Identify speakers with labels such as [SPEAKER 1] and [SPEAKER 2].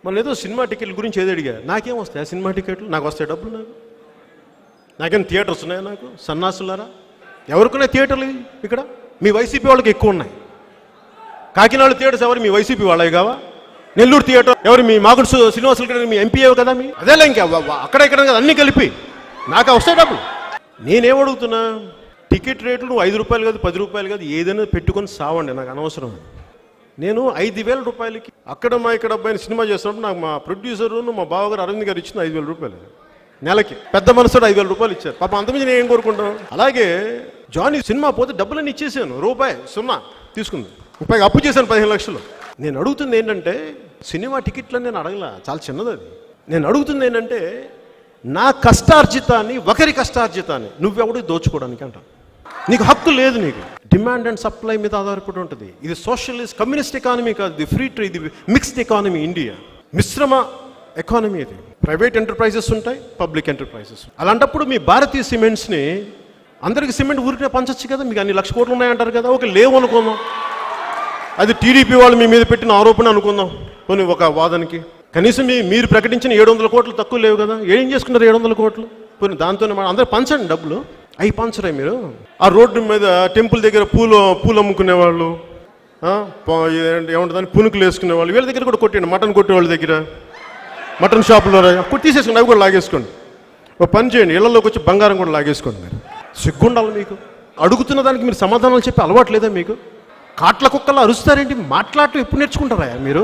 [SPEAKER 1] మన ఏదో సినిమా టికెట్ల గురించి ఏదో అడిగా. నాకేం వస్తాయి సినిమా టికెట్లు? నాకు వస్తాయి డబ్బులు. నాకేం థియేటర్స్ ఉన్నాయా? నాకు సన్నాసులారా ఎవరికున్నాయి థియేటర్లు ఇక్కడ? మీ వైసీపీ వాళ్ళకి ఎక్కువ ఉన్నాయి. కాకినాడ థియేటర్స్ ఎవరు? మీ వైసీపీ వాళ్ళవి కావా? నెల్లూరు థియేటర్ ఎవరు? మీ మాగుడు శ్రీనివాసులు గారు మీ ఎంపీ కదా. మీ అదేలా ఇంకా అక్కడ ఇక్కడ కదా అన్నీ కలిపి నాకు వస్తాయి డబ్బులు. నేనేమడుగుతున్నా, టికెట్ రేట్లు నువ్వు 5 రూపాయలు కాదు 10 రూపాయలు కాదు ఏదైనా పెట్టుకొని సావండి, నాకు అనవసరం. నేను 5,000 రూపాయలకి అక్కడ మా ఇక్కడ అబ్బాయిని సినిమా చేస్తున్నప్పుడు నాకు మా ప్రొడ్యూసరు మా బావగారు అరవింద్ గారు ఇచ్చిన 5,000 రూపాయలు నెలకి. పెద్ద మనసుడు 5,000 రూపాయలు ఇచ్చారు. పాపం అంతమంది నేను ఏం కోరుకుంటాను. అలాగే జానీ సినిమా పోతే డబ్బులన్నీ ఇచ్చేసాను, రూపాయి సున్నా తీసుకుంది. రూపాయికి అప్పు చేశాను 15 లక్షలు. నేను అడుగుతుంది ఏంటంటే, సినిమా టికెట్లని నేను అడగలా, చాలా చిన్నది అది. నేను అడుగుతుంది ఏంటంటే, నా కష్టార్జితాన్ని ఒకరి కష్టార్జితాన్ని నువ్వెవడికి దోచుకోవడానికి అంట. నీకు హక్కు లేదు. నీకు డిమాండ్ అండ్ సప్లై మీద ఆధారపడి ఉంటుంది. ఇది సోషలిస్ట్ కమ్యూనిస్ట్ ఎకానమీ కాదు, ఇది ఫ్రీ ట్రేడ్, ఇది మిక్స్డ్ ఎకానమీ. ఇండియా మిశ్రమ ఎకానమీ. ఇది ప్రైవేట్ ఎంటర్ప్రైజెస్ ఉంటాయి, పబ్లిక్ ఎంటర్ప్రైజెస్. అలాంటప్పుడు మీ భారతీయ సిమెంట్స్ని అందరికి సిమెంట్ ఊరికే పంచచ్చు కదా. మీకు అన్ని 1,00,000 కోట్లు ఉన్నాయంటారు కదా. ఒక లేవు అనుకుందాం, అది టీడీపీ వాళ్ళు మీ మీద పెట్టిన ఆరోపణ అనుకుందాం. కొన్ని ఒక వాదనకి కనీసం మీరు ప్రకటించిన 700 కోట్లు తక్కువ లేవు కదా. ఏం చేసుకున్నారు 700 కోట్లు? కొన్ని దాంతోనే అందరూ పంచండి డబ్బులు. అవి పంచరే మీరు. ఆ రోడ్డు మీద టెంపుల్ దగ్గర పూలు అమ్ముకునే వాళ్ళు, ఏమంటుందని పునుకులు వేసుకునే వాళ్ళు, వీళ్ళ దగ్గర కూడా కొట్టండి. మటన్ కొట్టే వాళ్ళ దగ్గర, మటన్ షాపులో తీసేసుకోండి, అవి కూడా లాగేసుకోండి. ఒక పని చేయండి, ఇళ్లలోకి వచ్చి బంగారం కూడా లాగేసుకోండి. మీరు సిగ్గుండాలి మీకు. అడుగుతున్న దానికి మీరు సమాధానాలు చెప్పి అలవాటు లేదా మీకు? కాట్ల కుక్కలా అరుస్తారేంటి? మాట్లాడటం ఎప్పుడు నేర్చుకుంటారా మీరు?